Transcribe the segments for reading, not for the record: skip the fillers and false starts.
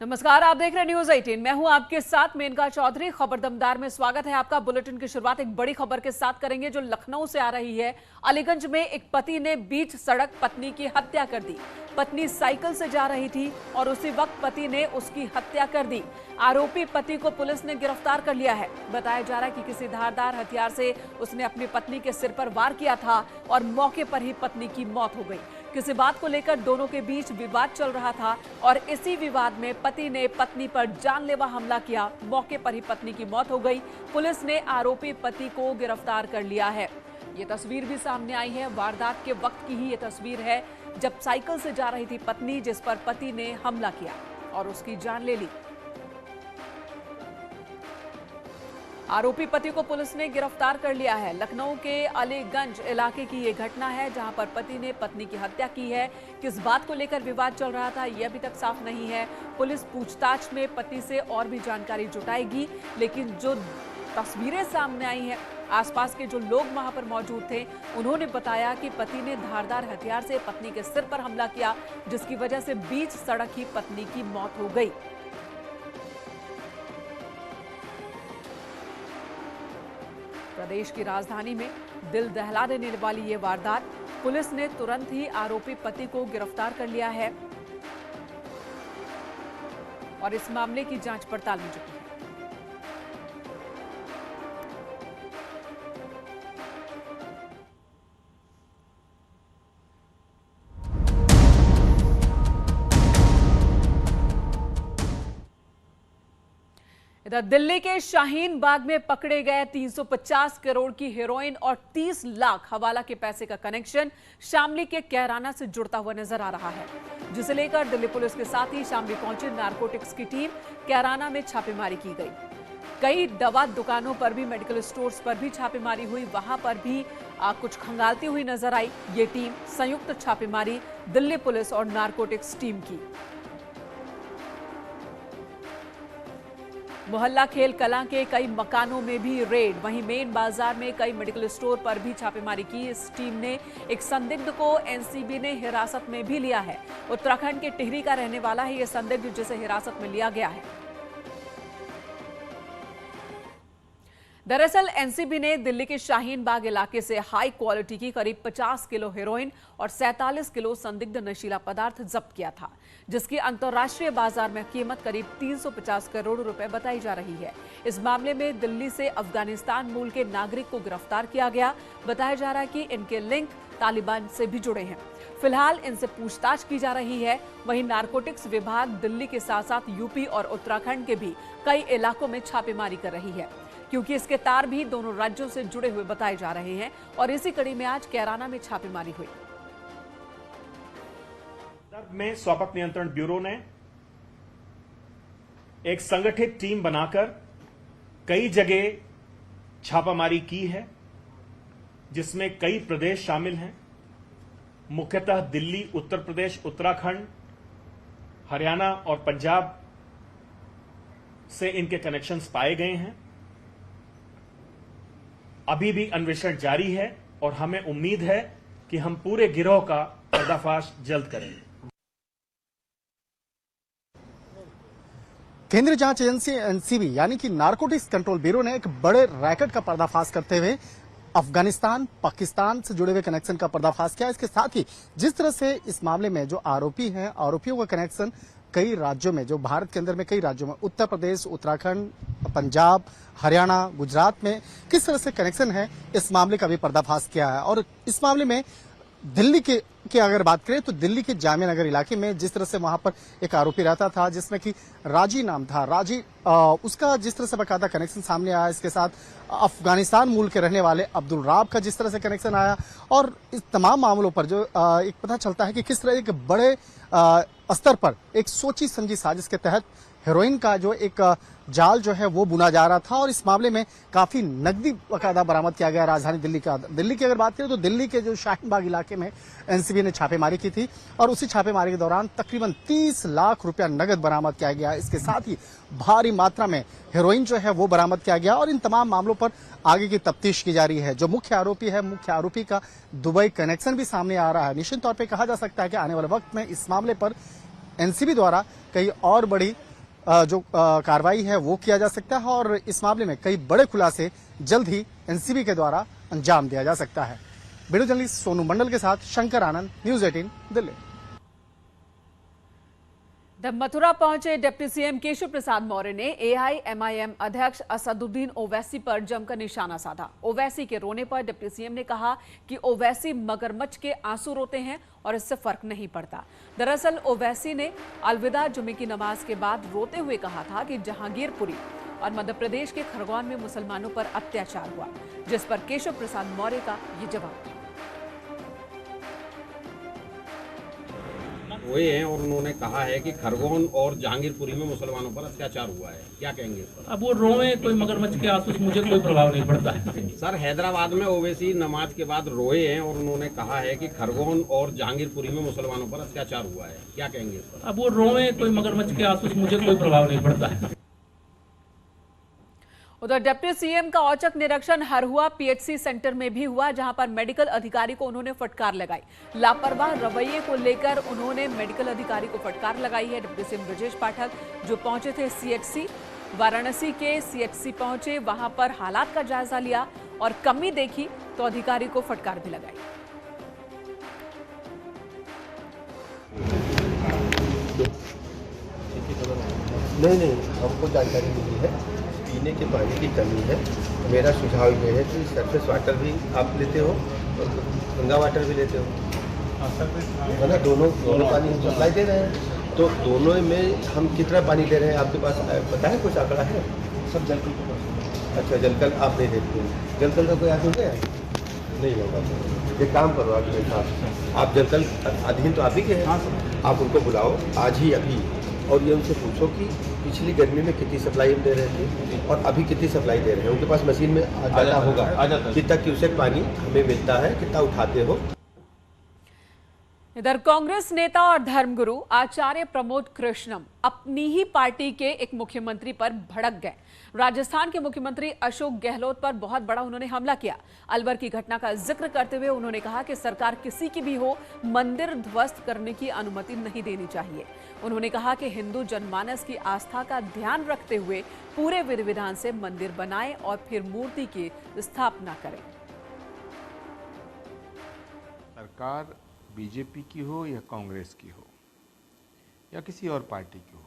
नमस्कार, आप देख रहे हैं न्यूज 18। मैं हूं आपके साथ मेनका चौधरी। खबर दमदार में स्वागत है आपका। बुलेटिन की शुरुआत एक बड़ी खबर के साथ करेंगे जो लखनऊ से आ रही है। अलीगंज में एक पति ने बीच सड़क पत्नी की हत्या कर दी। पत्नी साइकिल से जा रही थी और उसी वक्त पति ने उसकी हत्या कर दी। आरोपी पति को पुलिस ने गिरफ्तार कर लिया है। बताया जा रहा है कि किसी धारदार हथियार से उसने अपनी पत्नी के सिर पर वार किया था और मौके पर ही पत्नी की मौत हो गई। किसी बात को लेकर दोनों के बीच विवाद चल रहा था और इसी विवाद में पति ने पत्नी पर जानलेवा हमला किया। मौके पर ही पत्नी की मौत हो गई। पुलिस ने आरोपी पति को गिरफ्तार कर लिया है। ये तस्वीर भी सामने आई है। वारदात के वक्त की ही ये तस्वीर है जब साइकिल से जा रही थी पत्नी, जिस पर पति ने हमला किया और उसकी जान ले ली। आरोपी पति को पुलिस ने गिरफ्तार कर लिया है। लखनऊ के अलीगंज इलाके की ये घटना है जहां पर पति ने पत्नी की हत्या की है। किस बात को लेकर विवाद चल रहा था यह अभी तक साफ नहीं है। पुलिस पूछताछ में पति से और भी जानकारी जुटाएगी, लेकिन जो तस्वीरें सामने आई हैं, आसपास के जो लोग वहां पर मौजूद थे उन्होंने बताया कि पति ने धारदार हथियार से पत्नी के सिर पर हमला किया, जिसकी वजह से बीच सड़क ही पत्नी की मौत हो गई। प्रदेश की राजधानी में दिल दहला देने वाली ये वारदात। पुलिस ने तुरंत ही आरोपी पति को गिरफ्तार कर लिया है और इस मामले की जांच पड़ताल में जुटी है। इधर दिल्ली के शाहीन बाग में पकड़े गए 350 करोड़ की हेरोइन और 30 लाख हवाला के पैसे का कनेक्शन शामली के कैराना से जुड़ता हुआ नजर आ रहा है, जिसे लेकर दिल्ली पुलिस के साथ ही शामली पहुंची नारकोटिक्स की टीम। कैराना में छापेमारी की गई। कई दवा दुकानों पर भी, मेडिकल स्टोर्स पर भी छापेमारी हुई। वहां पर भी कुछ खंगालती हुई नजर आई ये टीम। संयुक्त छापेमारी दिल्ली पुलिस और नारकोटिक्स टीम की। मोहल्ला खेल कला के कई मकानों में भी रेड। वहीं मेन बाजार में कई मेडिकल स्टोर पर भी छापेमारी की। इस टीम ने एक संदिग्ध को एनसीबी ने हिरासत में भी लिया है। उत्तराखंड के टिहरी का रहने वाला है यह संदिग्ध, जिसे हिरासत में लिया गया है। दरअसल एनसीबी ने दिल्ली के शाहीन बाग इलाके से हाई क्वालिटी की करीब 50 किलो हेरोइन और 47 किलो संदिग्ध नशीला पदार्थ जब्त किया था, जिसकी अंतर्राष्ट्रीय बाजार में कीमत करीब 350 करोड़ रुपए बताई जा रही है। इस मामले में दिल्ली से अफगानिस्तान मूल के नागरिक को गिरफ्तार किया गया। बताया जा रहा है कि इनके लिंक तालिबान से भी जुड़े हैं। फिलहाल इनसे पूछताछ की जा रही है। वहीं नारकोटिक्स विभाग दिल्ली के साथ साथ यूपी और उत्तराखंड के भी कई इलाकों में छापेमारी कर रही है, क्योंकि इसके तार भी दोनों राज्यों से जुड़े हुए बताए जा रहे हैं। और इसी कड़ी में आज कैराना में छापेमारी हुई। में स्वापक नियंत्रण ब्यूरो ने एक संगठित टीम बनाकर कई जगह छापामारी की है, जिसमें कई प्रदेश शामिल हैं। मुख्यतः दिल्ली, उत्तर प्रदेश, उत्तराखंड, हरियाणा और पंजाब से इनके कनेक्शंस पाए गए हैं। अभी भी अन्वेषण जारी है और हमें उम्मीद है कि हम पूरे गिरोह का पर्दाफाश जल्द करेंगे। केंद्रीय जांच एजेंसी एनसीबी यानी कि नारकोटिक्स कंट्रोल ब्यूरो ने एक बड़े रैकेट का पर्दाफाश करते हुए अफगानिस्तान, पाकिस्तान से जुड़े हुए कनेक्शन का पर्दाफाश किया। इसके साथ ही जिस तरह से इस मामले में जो आरोपी हैं, आरोपियों का कनेक्शन कई राज्यों में, जो भारत के अंदर में कई राज्यों में, उत्तर प्रदेश, उत्तराखंड, पंजाब, हरियाणा, गुजरात में किस तरह से कनेक्शन है, इस मामले का भी पर्दाफाश किया है। और इस मामले में दिल्ली की अगर बात करें तो दिल्ली के जामिया नगर इलाके में जिस तरह से वहां पर एक आरोपी रहता था, जिसमें कि राजी नाम था, राजी उसका जिस तरह से बकायदा कनेक्शन सामने आया। इसके साथ अफगानिस्तान मूल के रहने वाले अब्दुल राब का जिस तरह से कनेक्शन आया। और इस तमाम मामलों पर जो एक पता चलता है कि किस तरह एक बड़े स्तर पर एक सोची समझी साजिश के तहत हेरोइन का जो एक जाल जो है वो बुना जा रहा था। और इस मामले में काफी नकदी बकायदा बरामद किया गया राजधानी दिल्ली का। दिल्ली की अगर बात करें तो दिल्ली के जो शाहीन बाग इलाके में एनसीबी ने छापेमारी की थी और उसी छापेमारी के दौरान तकरीबन 30 लाख रुपया नगद बरामद किया गया। इसके साथ ही भारी मात्रा में हेरोइन जो है वो बरामद किया गया। और इन तमाम मामलों पर आगे की तफ्तीश की जा रही है। जो मुख्य आरोपी है, मुख्य आरोपी का दुबई कनेक्शन भी सामने आ रहा है। निश्चित तौर पर कहा जा सकता है कि आने वाले वक्त में इस मामले पर एनसीबी द्वारा कई और बड़ी जो कार्रवाई है वो किया जा सकता है और इस मामले में कई बड़े खुलासे जल्द ही एनसीबी के द्वारा अंजाम दिया जा सकता है। वीडियो जर्नलिस्ट सोनू मंडल के साथ शंकर आनंद, न्यूज 18 दिल्ली। मथुरा पहुंचे डिप्टी सीएम केशव प्रसाद मौर्य ने एआईएमआईएम अध्यक्ष असदुद्दीन ओवैसी पर जमकर निशाना साधा। ओवैसी के रोने पर डिप्टी सीएम ने कहा कि ओवैसी मगरमच्छ के आंसू रोते हैं और इससे फर्क नहीं पड़ता। दरअसल ओवैसी ने अलविदा जुमे की नमाज के बाद रोते हुए कहा था कि जहांगीरपुरी और मध्य प्रदेश के खरगोन में मुसलमानों पर अत्याचार हुआ, जिस पर केशव प्रसाद मौर्य का ये जवाब था। हुए हैं और उन्होंने कहा है कि खरगोन और जहांगीरपुरी में मुसलमानों पर अत्याचार हुआ है, क्या कहेंगे इस पर? अब वो रोए कोई मगरमच्छ के आंसू से मुझे कोई प्रभाव नहीं पड़ता है। सर, हैदराबाद में ओवैसी नमाज के बाद रोए हैं और उन्होंने कहा है कि खरगोन और जहांगीरपुरी में मुसलमानों पर अत्याचार हुआ है, क्या कहेंगे इस पर? अब वो रोए कोई मगरमच्छ के आंसू से मुझे कोई प्रभाव नहीं पड़ता है। उधर डिप्टी सीएम का औचक निरीक्षण हरहुआ पीएचसी सेंटर में भी हुआ, जहां पर मेडिकल अधिकारी को उन्होंने फटकार लगाई। लापरवाह रवैये को लेकर उन्होंने मेडिकल अधिकारी को फटकार लगाई है। डिप्टी सीएम ब्रजेश पाठक जो पहुंचे थे सीएचसी, वाराणसी के सीएचसी पहुंचे, वहां पर हालात का जायजा लिया और कमी देखी तो अधिकारी को फटकार भी लगाई। नहीं, हमको जानकारी मिली है पीने के पानी की कमी है। मेरा सुझाव ये है कि सरफेस वाटर भी आप लेते हो और गंगा वाटर भी लेते हो, है ना? दोनों पानी हम सप्लाई दे रहे हैं, तो दोनों में हम कितना पानी दे रहे हैं आपके पास पता है? कुछ आंकड़ा है? सब जलकल के पास। अच्छा, जलकल आप नहीं देखते हैं। जलकल का कोई आदमी है? नहीं होगा। एक काम करो, आप मेरे साथ, आप जलकल अधीन तो आप ही के हैं, आप उनको बुलाओ आज ही अभी और ये उनसे पूछो कि पिछली गर्मी में कितनी सप्लाई हम दे रहे थे और अभी कितनी सप्लाई दे रहे हैं। उनके पास मशीन में डाटा होगा कितना क्यूसेक पानी हमें मिलता है, कितना उठाते हो। इधर कांग्रेस नेता और धर्मगुरु आचार्य प्रमोद कृष्णम अपनी ही पार्टी के एक मुख्यमंत्री पर भड़क गए। राजस्थान के मुख्यमंत्री अशोक गहलोत पर बहुत बड़ा उन्होंने हमला किया। अलवर की घटना का जिक्र करते हुए उन्होंने कहा कि सरकार किसी की भी हो मंदिर ध्वस्त करने की अनुमति नहीं देनी चाहिए। उन्होंने कहा कि हिंदू जनमानस की आस्था का ध्यान रखते हुए पूरे विधि विधान से मंदिर बनाएं और फिर मूर्ति की स्थापना करें। सरकार बीजेपी की हो या कांग्रेस की हो या किसी और पार्टी की हो,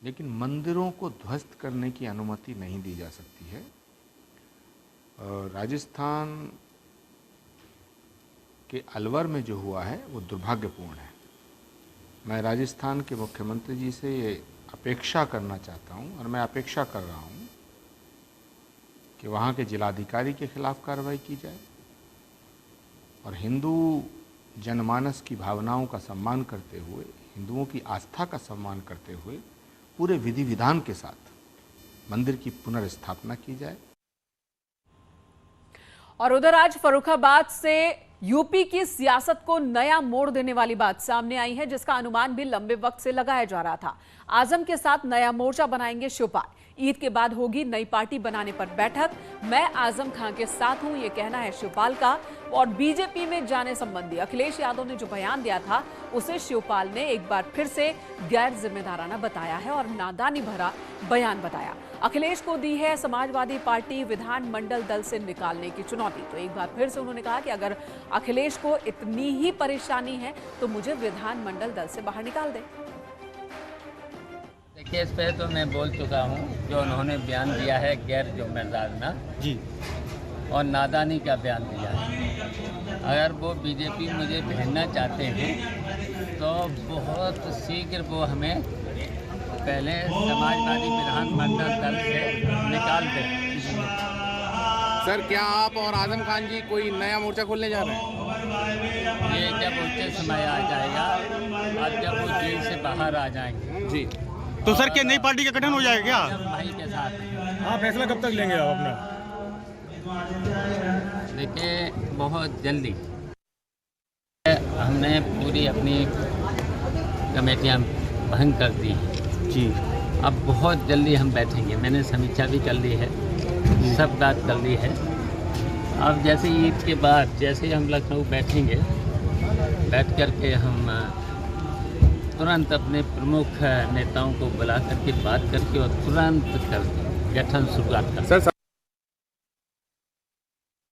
लेकिन मंदिरों को ध्वस्त करने की अनुमति नहीं दी जा सकती है। राजस्थान के अलवर में जो हुआ है वो दुर्भाग्यपूर्ण है। मैं राजस्थान के मुख्यमंत्री जी से ये अपेक्षा करना चाहता हूँ और मैं अपेक्षा कर रहा हूँ कि वहाँ के जिलाधिकारी के खिलाफ कार्रवाई की जाए और हिंदू जनमानस की भावनाओं का सम्मान करते हुए, हिंदुओं की आस्था का सम्मान करते हुए पूरे विधि विधान के साथ मंदिर की पुनर्स्थापना की जाए। और उधर आज फर्रुखाबाद से यूपी की सियासत को नया मोड़ देने वाली बात सामने आई है, जिसका अनुमान भी लंबे वक्त से लगाया जा रहा था। आजम के साथ नया मोर्चा बनाएंगे शिवपाल। ईद के बाद होगी नई पार्टी बनाने पर बैठक। मैं आजम खान के साथ हूं, ये कहना है शिवपाल का। और बीजेपी में जाने संबंधी अखिलेश यादव ने जो बयान दिया था उसे शिवपाल ने एक बार फिर से गैर जिम्मेदाराना बताया है और नादानी भरा बयान बताया। अखिलेश को दी है समाजवादी पार्टी विधानमंडल दल से निकालने की चुनौती। तो एक बार फिर से उन्होंने कहा कि अगर अखिलेश को इतनी ही परेशानी है तो मुझे विधानमंडल दल से बाहर निकाल दे। देखिए, इस पे तो मैं बोल चुका हूँ। जो उन्होंने बयान दिया है गैर जिम्मेदाराना जी और नादानी का बयान दिया है। अगर वो बीजेपी मुझे भेजना चाहते हैं तो बहुत शीघ्र वो हमें पहले समाजवादी विधानमंडल दल से निकाल दें। सर, क्या आप और आजम खान जी कोई नया मोर्चा खोलने जा रहे हैं? ये जब उचित समय आ जाएगा और जब वो जेल से बाहर आ जाएंगे जी, तो सर क्या नई पार्टी का गठन हो जाएगा क्या? भाई के साथ। हाँ, फैसला कब तक लेंगे आप अपना? देखिए, बहुत जल्दी हमने पूरी अपनी कमेटियां भंग कर दी हैं जी। अब बहुत जल्दी हम बैठेंगे। मैंने समीक्षा भी कर ली है, सब बात कर ली है। अब जैसे ईद के बाद जैसे हम लखनऊ बैठेंगे, बैठ कर के हम तुरंत अपने प्रमुख नेताओं को बुला करके बात करके और तुरंत गठन शुरुआत कर।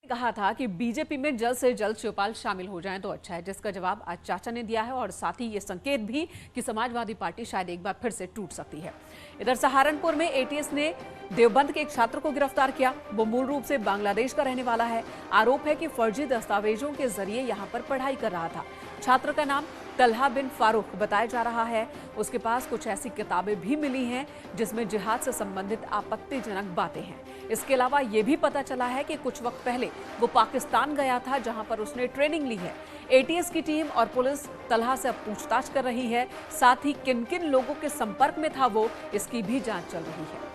कहा था कि बीजेपी में जल्द से जल्द शिवपाल शामिल हो जाएं तो अच्छा है, जिसका जवाब आज चाचा ने दिया है और साथ ही ये संकेत भी कि समाजवादी पार्टी शायद एक बार फिर से टूट सकती है। इधर सहारनपुर में एटीएस ने देवबंद के एक छात्र को गिरफ्तार किया। वो मूल रूप से बांग्लादेश का रहने वाला है। आरोप है कि फर्जी दस्तावेजों के जरिए यहाँ पर पढ़ाई कर रहा था। छात्र का नाम तलहा बिन फारूक बताया जा रहा है। उसके पास कुछ ऐसी किताबें भी मिली हैं जिसमें जिहाद से संबंधित आपत्तिजनक बातें हैं। इसके अलावा ये भी पता चला है कि कुछ वक्त पहले वो पाकिस्तान गया था, जहां पर उसने ट्रेनिंग ली है। एटीएस की टीम और पुलिस तलहा से अब पूछताछ कर रही है। साथ ही किन किन लोगों के संपर्क में था वो, इसकी भी जांच चल रही है।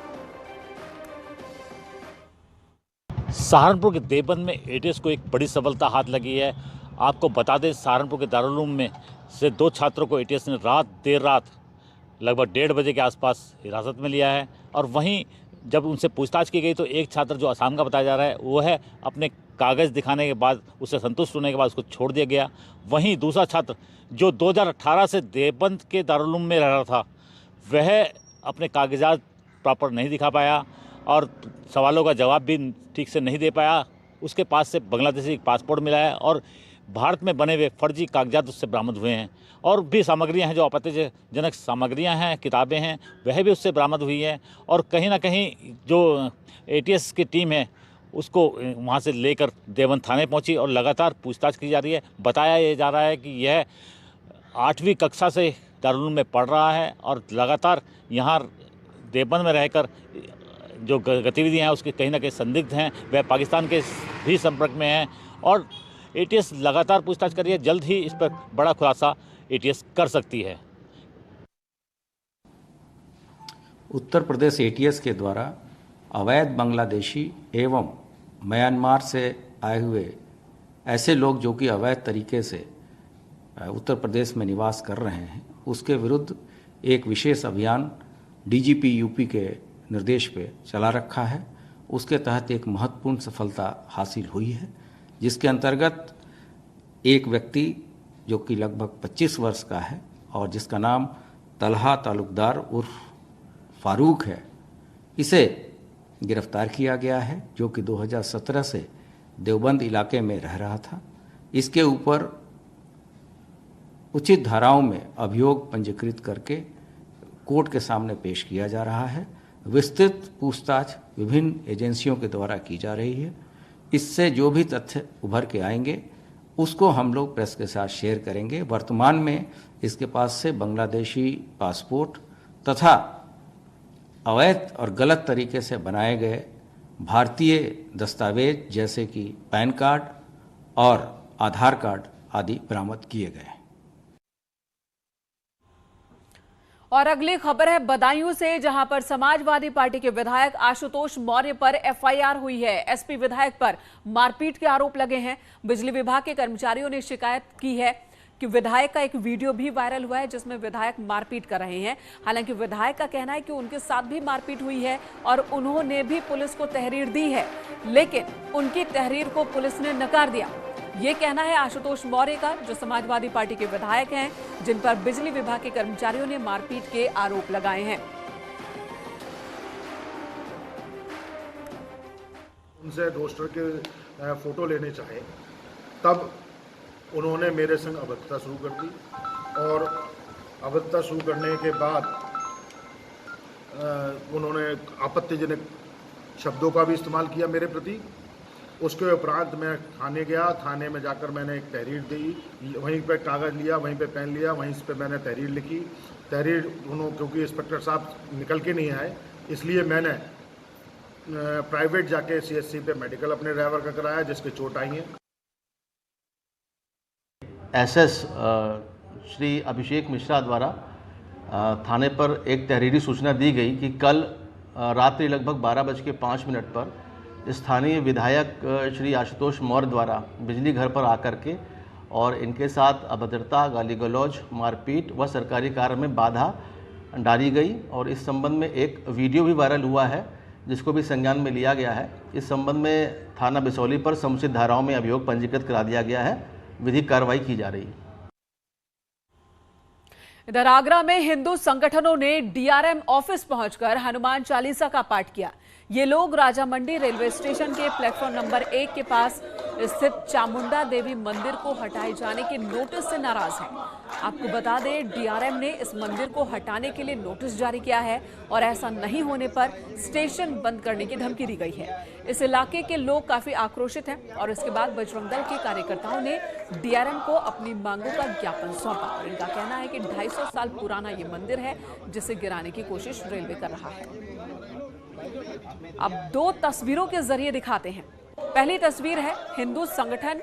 सहारनपुर के देवबंद में एटीएस को एक बड़ी सफलता हाथ लगी है। आपको बता दें, सहारनपुर के दारुल उलूम में से 2 छात्रों को एटीएस ने देर रात लगभग 1:30 बजे के आसपास हिरासत में लिया है। और वहीं जब उनसे पूछताछ की गई तो एक छात्र जो आसाम का बताया जा रहा है वो है, अपने कागज़ दिखाने के बाद उससे संतुष्ट होने के बाद उसको छोड़ दिया गया। वहीं दूसरा छात्र जो 2018 से देवबंद के दारुल उलूम में रह रहा था, वह अपने कागजात प्रॉपर नहीं दिखा पाया और सवालों का जवाब भी ठीक से नहीं दे पाया। उसके पास से बांग्लादेशी पासपोर्ट मिला है और भारत में बने हुए फर्जी कागजात उससे बरामद हुए हैं। और भी सामग्रियां हैं जो आपत्तिजनक सामग्रियां हैं, किताबें हैं, वह भी उससे बरामद हुई हैं। और कहीं ना कहीं जो एटीएस की टीम है उसको वहां से लेकर देवबंद थाने पहुंची और लगातार पूछताछ की जा रही है। बताया ये जा रहा है कि यह 8वीं कक्षा से दारुल उलूम में पढ़ रहा है और लगातार यहाँ देवबंद में रहकर जो गतिविधियाँ हैं उसके कहीं ना कहीं संदिग्ध हैं। वह पाकिस्तान के भी संपर्क में हैं और एटीएस लगातार पूछताछ कर रही है। जल्द ही इस पर बड़ा खुलासा एटीएस कर सकती है। उत्तर प्रदेश एटीएस के द्वारा अवैध बांग्लादेशी एवं म्यांमार से आए हुए ऐसे लोग जो कि अवैध तरीके से उत्तर प्रदेश में निवास कर रहे हैं, उसके विरुद्ध एक विशेष अभियान डीजीपी यूपी के निर्देश पे चला रखा है। उसके तहत एक महत्वपूर्ण सफलता हासिल हुई है, जिसके अंतर्गत एक व्यक्ति जो कि लगभग 25 वर्ष का है और जिसका नाम तलहा तालुकदार उर्फ फारूक है, इसे गिरफ्तार किया गया है, जो कि 2017 से देवबंद इलाके में रह रहा था। इसके ऊपर उचित धाराओं में अभियोग पंजीकृत करके कोर्ट के सामने पेश किया जा रहा है। विस्तृत पूछताछ विभिन्न एजेंसियों के द्वारा की जा रही है। इससे जो भी तथ्य उभर के आएंगे उसको हम लोग प्रेस के साथ शेयर करेंगे। वर्तमान में इसके पास से बांग्लादेशी पासपोर्ट तथा अवैध और गलत तरीके से बनाए गए भारतीय दस्तावेज जैसे कि पैन कार्ड और आधार कार्ड आदि बरामद किए गए। और अगली खबर है बदायूं से, जहां पर समाजवादी पार्टी के विधायक आशुतोष मौर्य पर एफआईआर हुई है। एसपी विधायक पर मारपीट के आरोप लगे हैं। बिजली विभाग के कर्मचारियों ने शिकायत की है कि विधायक का एक वीडियो भी वायरल हुआ है जिसमें विधायक मारपीट कर रहे हैं। हालांकि विधायक का कहना है कि उनके साथ भी मारपीट हुई है और उन्होंने भी पुलिस को तहरीर दी है, लेकिन उनकी तहरीर को पुलिस ने नकार दिया। ये कहना है आशुतोष मौर्य का, जो समाजवादी पार्टी के विधायक हैं, जिन पर बिजली विभाग के कर्मचारियों ने मारपीट के आरोप लगाए हैं। उनसे रोस्टर के फोटो लेने चाहे तब उन्होंने मेरे संग अभद्रता शुरू कर दी और अभद्रता शुरू करने के बाद उन्होंने आपत्तिजनक शब्दों का भी इस्तेमाल किया मेरे प्रति। उसके उपरांत मैं थाने गया। थाने में जाकर मैंने एक तहरीर दी, वहीं पे कागज़ लिया, वहीं पे पेन लिया, वहीं पे मैंने तहरीर लिखी। तहरीर क्योंकि इंस्पेक्टर साहब निकल के नहीं आए, इसलिए मैंने प्राइवेट जाके सीएचसी पे मेडिकल अपने ड्राइवर का कराया, जिसके चोट आई है। एसएस श्री अभिषेक मिश्रा द्वारा थाने पर एक तहरीरी सूचना दी गई कि कल रात्रि लगभग 12:05 पर स्थानीय विधायक श्री आशुतोष मौर्य द्वारा बिजली घर पर आकर के और इनके साथ अभद्रता, गाली गलौज, मारपीट व सरकारी कार्य में बाधा डाली गई। और इस संबंध में एक वीडियो भी वायरल हुआ है, जिसको भी संज्ञान में लिया गया है। इस संबंध में थाना बिसौली पर समुचित धाराओं में अभियोग पंजीकृत करा दिया गया है। विधिक कार्रवाई की जा रही है। इधर आगरा में हिंदू संगठनों ने डीआरएम ऑफिस पहुंचकर हनुमान चालीसा का पाठ किया। ये लोग राजामंडी रेलवे स्टेशन के प्लेटफॉर्म नंबर 1 के पास स्थित चामुंडा देवी मंदिर को हटाए जाने के नोटिस से नाराज हैं। आपको बता दें, डीआरएम ने इस मंदिर को हटाने के लिए नोटिस जारी किया है और ऐसा नहीं होने पर स्टेशन बंद करने की धमकी दी गई है। इस इलाके के लोग काफी आक्रोशित हैं और इसके बाद बजरंग दल के कार्यकर्ताओं ने डीआरएम को अपनी मांगों का ज्ञापन सौंपा और इनका कहना है कि 250 साल पुराना ये मंदिर है जिसे गिराने की कोशिश रेलवे कर रहा है। अब 2 तस्वीरों के जरिए दिखाते हैं। पहली तस्वीर है हिंदू संगठन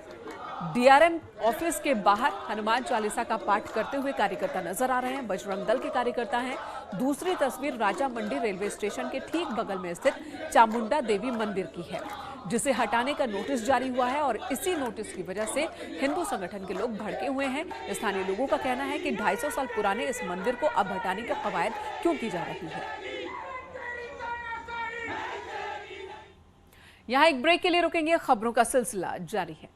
डीआरएम ऑफिस के बाहर हनुमान चालीसा का पाठ करते हुए कार्यकर्ता नजर आ रहे हैं, बजरंग दल के कार्यकर्ता हैं। दूसरी तस्वीर राजामंडी रेलवे स्टेशन के ठीक बगल में स्थित चामुंडा देवी मंदिर की है, जिसे हटाने का नोटिस जारी हुआ है और इसी नोटिस की वजह से हिंदू संगठन के लोग भड़के हुए हैं। स्थानीय लोगों का कहना है कि 250 साल पुराने इस मंदिर को अब हटाने की कवायद क्यों की जा रही है। यहां एक ब्रेक के लिए रुकेंगे, खबरों का सिलसिला जारी है।